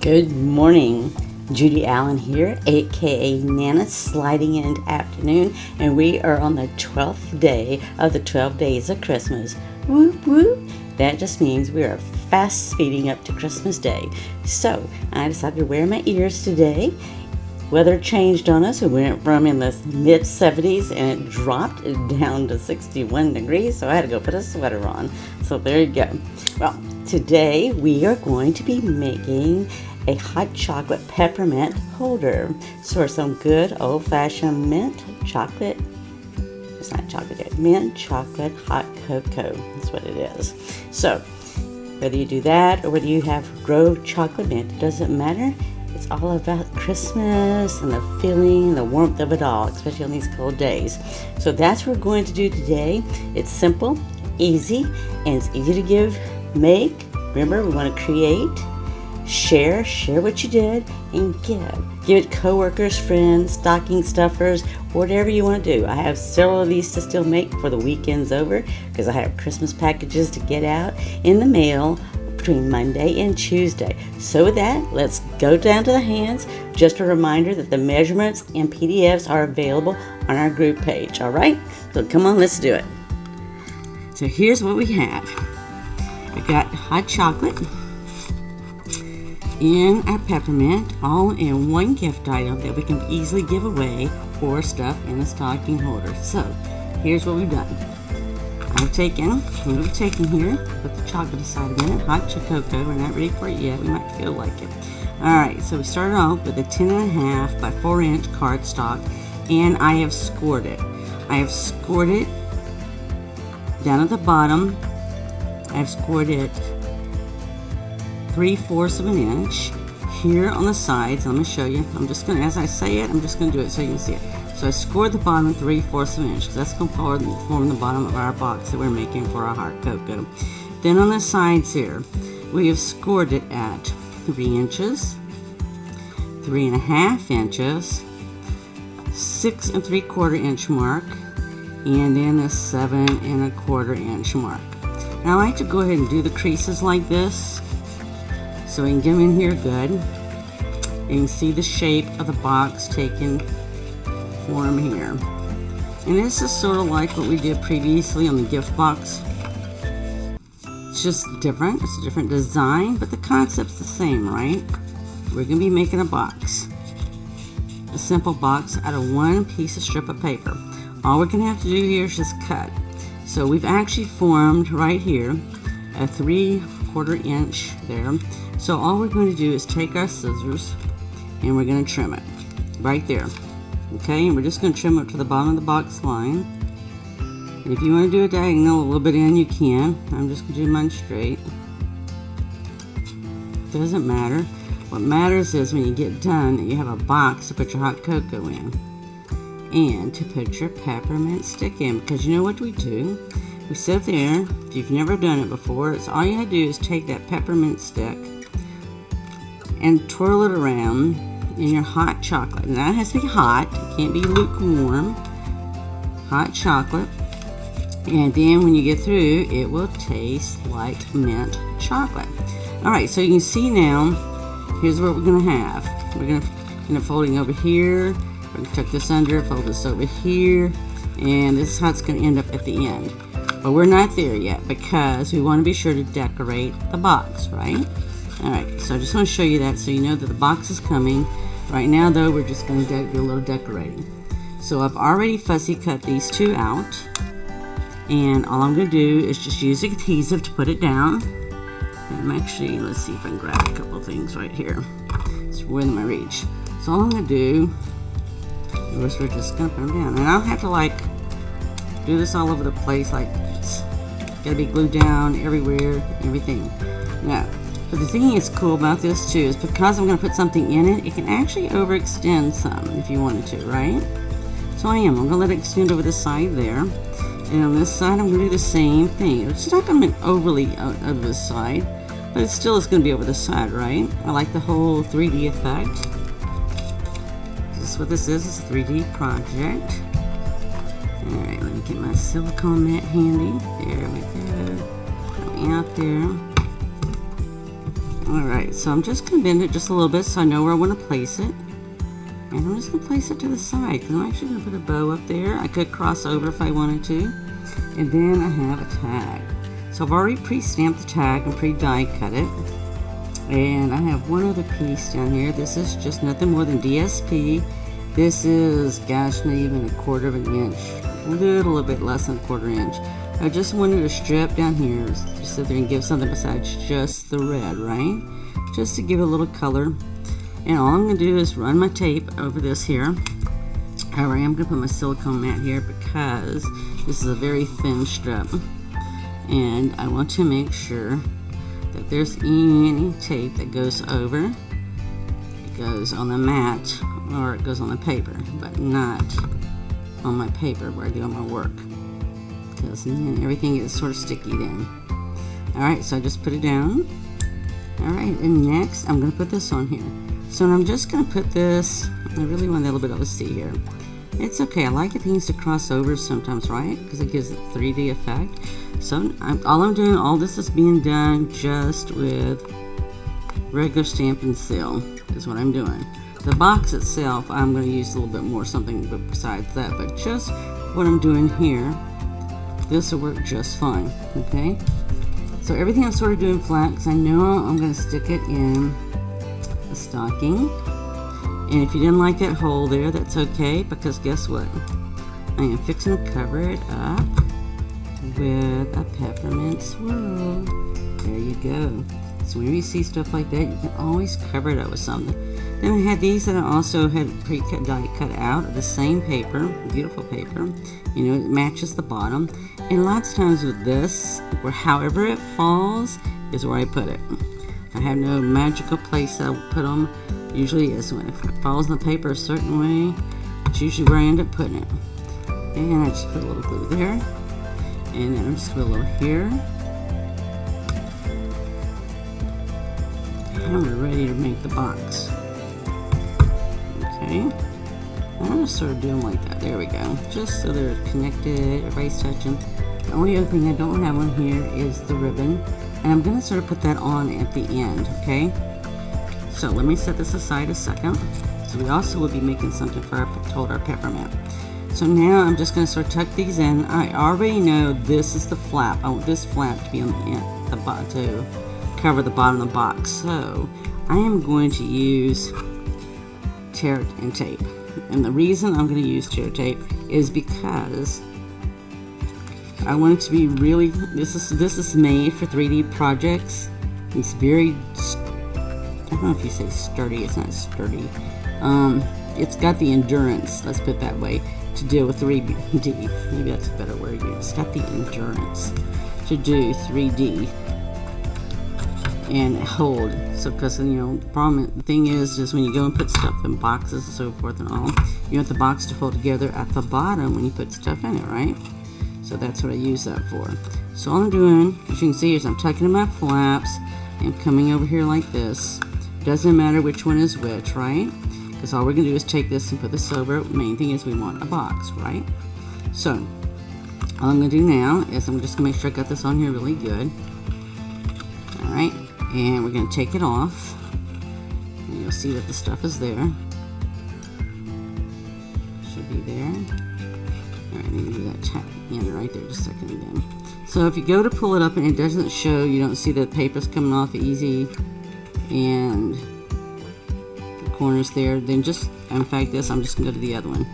Good morning. Judy Allen here, aka Nana, sliding into afternoon, and we are on the 12th day of the 12 days of Christmas. Whoop whoop. That just means we are fast speeding up to Christmas Day. So I decided to wear my ears today. Weather changed on us. It went from in the mid 70s and it dropped down to 61 degrees, so I had to go put a sweater on. So there you go. Well, today we are going to be making a hot chocolate peppermint holder. So for some good old-fashioned mint chocolate, it's not chocolate yet, mint chocolate hot cocoa. That's what it is. So whether you do that or whether you have Grove chocolate mint, it doesn't matter. It's all about Christmas and the feeling, the warmth of it all, especially on these cold days. So that's what we're going to do today. It's simple, easy, and it's easy to make. Remember, we want to create, share what you did, and give it coworkers, friends, stocking stuffers, whatever you want to do. I have several of these to still make before the weekend's over because I have Christmas packages to get out in the mail between Monday and Tuesday. So with that, let's go down to the hands. Just a reminder that the measurements and PDFs are available on our group page. All right, so come on, let's do it. So here's what we have. I got hot chocolate and our peppermint, all in one gift item that we can easily give away or stuff in a stocking holder. So here's what we've done. I'm taking here, put the chocolate aside a minute, hot cocoa. We're not ready for it yet, we might feel like it. Alright, so we started off with a 10.5 by 4 inch cardstock, and I have scored it. I have scored it down at the bottom. I've scored it 3/4 of an inch here on the sides. I'm going to show you. I'm just going to, as I say it, I'm just going to do it so you can see it. So I scored the bottom 3/4 of an inch because that's going to form the bottom of our box that we're making for our hot cocoa. Then on the sides here, we have scored it at 3 inches, 3.5 inches, 6 3/4 inch mark, and then a 7 1/4 inch mark. Now I like to go ahead and do the creases like this so we can get them in here good. And you can see the shape of the box taken form here. And this is sort of like what we did previously on the gift box. It's just different. It's a different design, but the concept's the same, right? We're going to be making a box. A simple box out of one piece of strip of paper. All we're going to have to do here is just cut. So we've actually formed right here a 3/4 inch there. So all we're going to do is take our scissors and we're going to trim it right there. Okay, and we're just going to trim it to the bottom of the box line. And if you want to do a diagonal a little bit in, you can. I'm just going to do mine straight. Doesn't matter. What matters is when you get done that you have a box to put your hot cocoa in and to put your peppermint stick in, because you know what we do? We sit there. If you've never done it before, it's all you have to do is take that peppermint stick and twirl it around in your hot chocolate. And that has to be hot, it can't be lukewarm. Hot chocolate. And then when you get through, it will taste like mint chocolate. Alright, so you can see now, here's what we're going to have. We're going to end up folding over here. We're going to tuck this under, fold this over here. And this is how it's going to end up at the end. But we're not there yet because we want to be sure to decorate the box, right? Alright, so I just want to show you that so you know that the box is coming. Right now though, we're just going to do a little decorating. So I've already fussy cut these two out. And all I'm going to do is just use adhesive to put it down. And I'm actually, let's see if I can grab a couple of things right here. It's within my reach. So all I'm going to do is we're just going to put them down. And I don't have to like do this all over the place, like it's got to be glued down everywhere, everything. No. But the thing that's cool about this too is because I'm going to put something in it, it can actually overextend some if you wanted to, right? So I'm going to let it extend over the side there. And on this side, I'm going to do the same thing. It's not going to be overly over the side, but it still is going to be over the side, right? I like the whole 3D effect. This is what this is. It's a 3D project. Alright, let me get my silicone mat handy. There we go. Put me out there. Alright, so I'm just going to bend it just a little bit so I know where I want to place it. And I'm just going to place it to the side because I'm actually going to put a bow up there. I could cross over if I wanted to. And then I have a tag. So I've already pre-stamped the tag and pre-die cut it. And I have one other piece down here. This is just nothing more than DSP. This is, gosh, not even a quarter of an inch. A little bit less than a quarter inch. I just wanted a strip down here just so they can give something besides just the red, right? Just to give it a little color. And all I'm going to do is run my tape over this here. However, I am going to put my silicone mat here because this is a very thin strip. And I want to make sure that there's any tape that goes over. It goes on the mat or it goes on the paper, but not on my paper where I do all my work. Because then everything is sort of sticky then. Alright, so I just put it down. Alright, and next I'm going to put this on here. So I'm just going to put this, I really want a little bit of a see here. It's okay, I like things to cross over sometimes, right? Because it gives it 3D effect. So all this is being done just with regular Stampin' Seal is what I'm doing. The box itself, I'm going to use a little bit more something besides that, but just what I'm doing here, this will work just fine, okay? So everything I'm sort of doing flat because I know I'm going to stick it in a stocking. And if you didn't like that hole there, that's okay, because guess what? I am fixing to cover it up with a peppermint swirl. There you go. So whenever you see stuff like that, you can always cover it up with something. Then I had these that I also had pre-cut die cut out of the same paper, beautiful paper. You know, it matches the bottom. And lots of times with this, where however it falls is where I put it. I have no magical place I will put them. Usually is when if it falls on the paper a certain way, it's usually where I end up putting it. And I just put a little glue there. And then I'm just put a little here. And we're ready to make the box. Okay. And I'm just sort of doing like that. There we go. Just so they're connected, everybody's touching. The only other thing I don't have on here is the ribbon. And I'm going to sort of put that on at the end, okay? So let me set this aside a second. So we also will be making something for our peppermint. So now I'm just going to sort of tuck these in. I already know this is the flap. I want this flap to be on the end, to cover the bottom of the box. So I am going to use tear and tape. And the reason I'm going to use tear tape is because I want it to be really, this is made for 3D projects. It's very, I don't know if you say sturdy, it's not sturdy. It's got the endurance, let's put it that way, to deal with 3D. Maybe that's a better word. It's got the endurance to do 3D and hold. So, because, you know, the thing is when you go and put stuff in boxes and so forth and all, you want the box to hold together at the bottom when you put stuff in it, right? So that's what I use that for. So all I'm doing, as you can see, is I'm tucking in my flaps and coming over here like this. Doesn't matter which one is which, right? Because all we're going to do is take this and put this over. The main thing is we want a box, right? So all I'm going to do now is I'm just going to make sure I got this on here really good. Alright, and we're going to take it off. And you'll see that the stuff is there. Should be there. Alright, I need to do that tap in right there just a second again. So if you go to pull it up and it doesn't show, you don't see the paper's coming off easy and the corners there, then just, in fact this, I'm just going to go to the other one.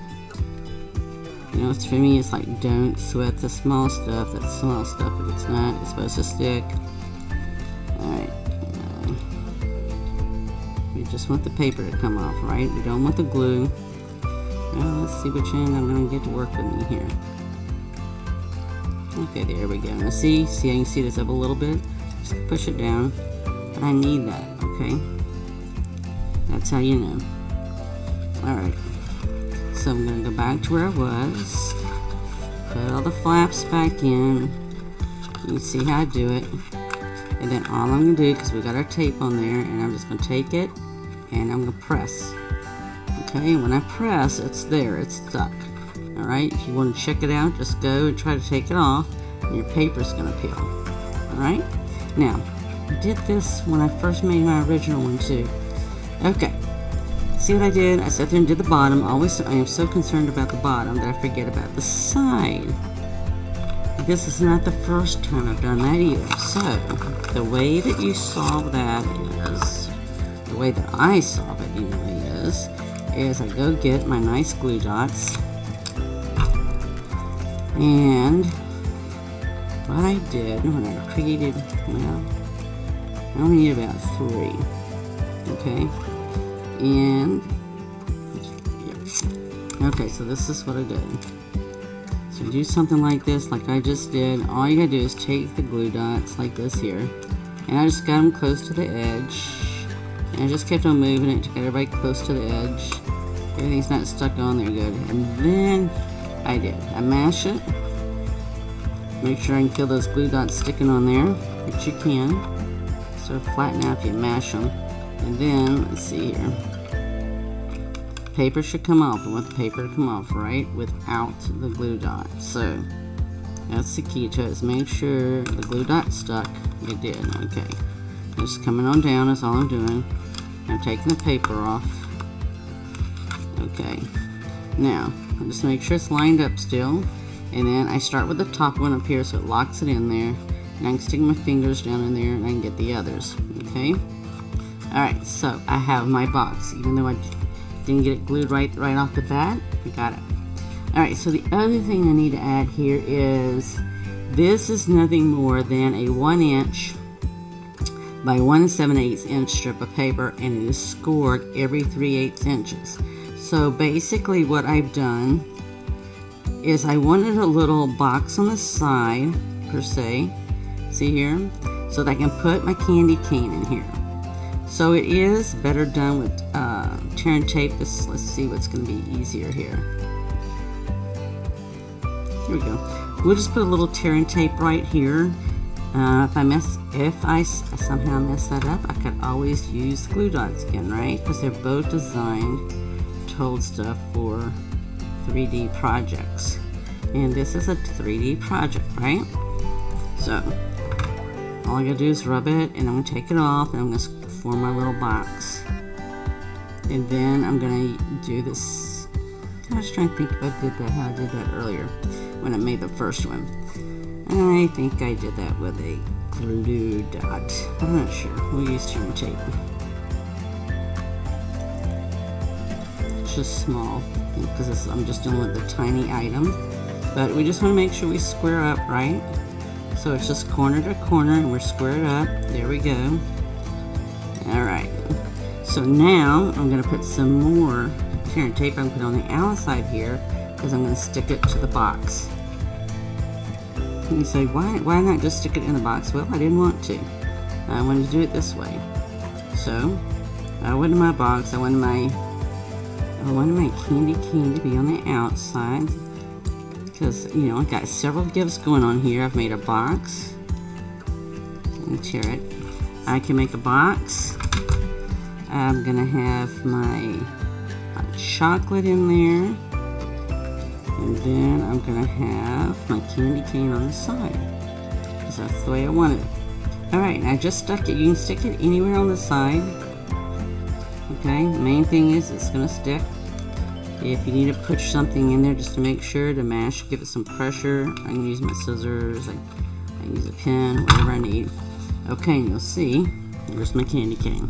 You know, for me it's like, don't sweat the small stuff. That's small stuff, if it's not, it's supposed to stick. Alright, we just want the paper to come off, right? We don't want the glue. Well, let's see which end I'm going to get to work with me here. Okay, there we go. Now see, I can see this up a little bit. Just push it down. I need that, okay? That's how you know. Alright. So I'm going to go back to where I was. Put all the flaps back in. You can see how I do it. And then all I'm going to do, because we got our tape on there, and I'm just going to take it and I'm going to press. Okay, when I press, it's there, it's stuck. Alright, if you want to check it out, just go and try to take it off, and your paper's going to peel. Alright, now, I did this when I first made my original one too. Okay, see what I did? I sat there and did the bottom. I am so concerned about the bottom that I forget about the side. This is not the first time I've done that either. So, the way that you solve that is, the way that I solve it anyway is I go get my nice glue dots, and what I did when I created, well, I only need about 3, okay, and, yeah. Okay, so this is what I did. So you do something like this, like I just did. All you gotta do is take the glue dots like this here, and I just got them close to the edge, and I just kept on moving it to get everybody close to the edge. Everything's not stuck on there good. And then I mash it, make sure I can feel those glue dots sticking on there, which you can. So flatten out if you mash them, and then let's see here. Paper should come off. I want the paper to come off right without the glue dot. So that's the key to it, is make sure the glue dot stuck. It did. Okay. Just coming on down is all I'm doing. I'm taking the paper off. Okay. Now, I'll just make sure it's lined up still. And then I start with the top one up here so it locks it in there. And I can stick my fingers down in there and I can get the others. Okay. Alright, so I have my box. Even though I didn't get it glued right off the bat, I got it. Alright, so the other thing I need to add here is, this is nothing more than a 1 inch by 1 7/8 inch strip of paper, and it is scored every 3/8 inches. So basically what I've done is I wanted a little box on the side, per se, see here, so that I can put my candy cane in here. So it is better done with tear and tape. Let's see what's going to be easier here. Here we go. We'll just put a little tear and tape right here. If I somehow mess that up, I could always use glue dots again, right? Because they're both designed to hold stuff for 3D projects. And this is a 3D project, right? So, all I gotta do is rub it, and I'm gonna take it off, and I'm gonna form my little box. And then I'm gonna do this. I was trying to think if I did that, how I did that earlier when I made the first one. I think I did that with a glue dot. I'm not sure. We'll use tear and tape. It's just small because I'm just dealing with the tiny item. But we just want to make sure we square up, right? So it's just corner to corner, and we're squared up. There we go. Alright. So now I'm going to put some more tear and tape. I'm going to put on the outside here because I'm going to stick it to the box. And you say, why not just stick it in the box? Well, I didn't want to. I wanted to do it this way. So I went in my box. I wanted my candy cane to be on the outside because, you know, I got several gifts going on here. I've made a box. And tear it. I can make a box. I'm gonna have my hot chocolate in there. And then I'm going to have my candy cane on the side, because that's the way I want it. Alright, I just stuck it. You can stick it anywhere on the side. Okay, the main thing is it's going to stick. If you need to push something in there just to make sure to mash, give it some pressure, I can use my scissors, I can use a pen, whatever I need. Okay, and you'll see, there's my candy cane.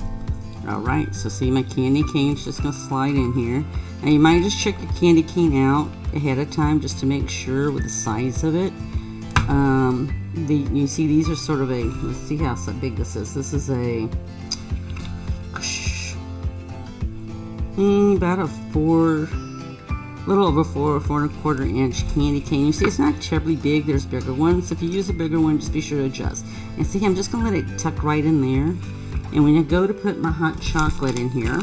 Alright, so see, my candy cane's just going to slide in here. Now you might just check your candy cane out ahead of time just to make sure with the size of it. You see these are sort of a, let's see how big this is. This is a about a little over 4.25 inch candy cane. You see it's not terribly big. There's bigger ones. If you use a bigger one, just be sure to adjust. And see, I'm just going to let it tuck right in there. And when I go to put my hot chocolate in here,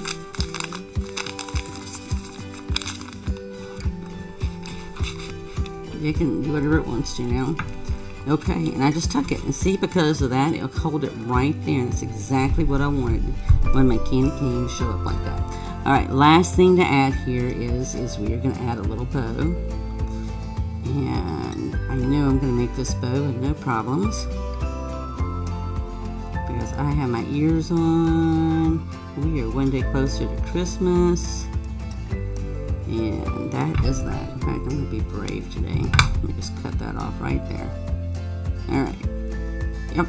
it can do whatever it wants to now. Okay, and I just tuck it. And see, because of that, it'll hold it right there. And it's exactly what I wanted when my candy cane show up like that. Alright, last thing to add here is we are going to add a little bow. And I know I'm going to make this bow with no problems, because as I have my ears on. We are one day closer to Christmas. And that is that. In fact, I'm going to be brave today. Let me just cut that off right there. Alright. Yep.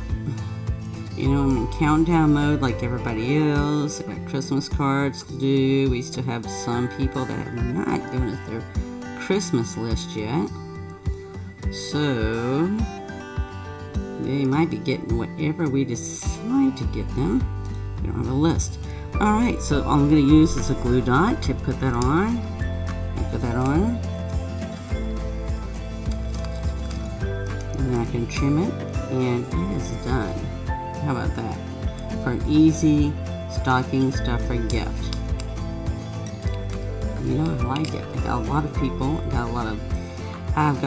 You know, I'm in countdown mode like everybody else. I got Christmas cards to do. We still have some people that have not given us their Christmas list yet. So, they might be getting whatever we decide to get them. We don't have a list. Alright, so all I'm going to use is a glue dot to put that on. Put that on. And then I can trim it, and it is done. How about that? For an easy stocking stuffer gift. You know, I like it. I got a lot of people. I've got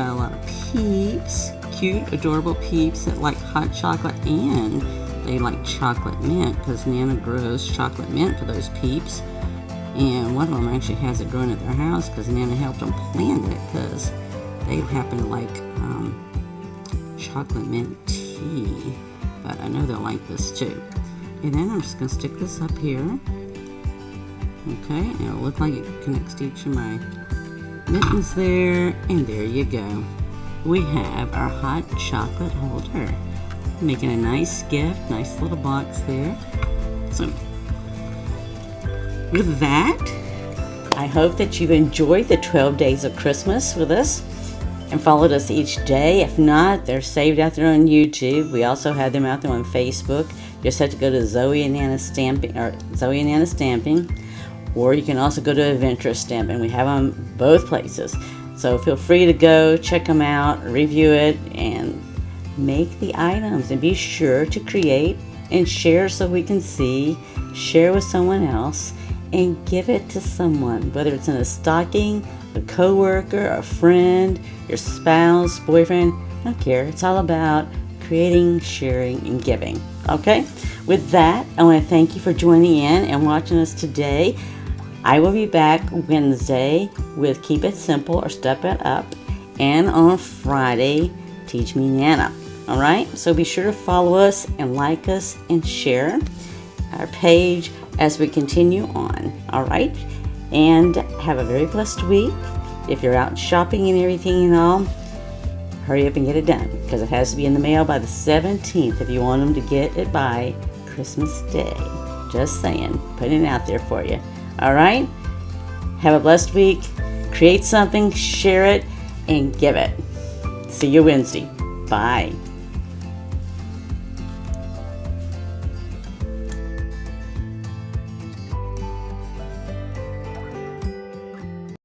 a lot of peeps, cute, adorable peeps that like hot chocolate, and they like chocolate mint because Nana grows chocolate mint for those peeps. And one of them actually has it growing at their house because Nana helped them plant it because they happen to like chocolate mint tea. But I know they'll like this too. And then I'm just going to stick this up here. Okay, and it'll look like it connects to each of my mittens there. And there you go. We have our hot chocolate holder. Making a nice gift, nice little box there. So, with that, I hope that you've enjoyed the 12 days of Christmas with us and followed us each day. If not, they're saved out there on YouTube. We also have them out there on Facebook. You just have to go to Zoe and Nana Stamping, or you can also go to Adventurous Stampin. We have them both places. So feel free to go check them out, review it, and make the items. And be sure to create and share so we can see. Share with someone else and give it to someone, whether it's in a stocking, a coworker, a friend, your spouse, boyfriend, I don't care. It's all about creating, sharing, and giving. Okay? With that, I want to thank you for joining in and watching us today. I will be back Wednesday with Keep It Simple or Step It Up, and on Friday, Teach Me Nana. All right? So be sure to follow us and like us and share our page as we continue on. All right? And have a very blessed week. If you're out shopping and everything and all, hurry up and get it done because it has to be in the mail by the 17th if you want them to get it by Christmas Day. Just saying. Putting it out there for you. All right? Have a blessed week. Create something, share it, and give it. See you Wednesday. Bye.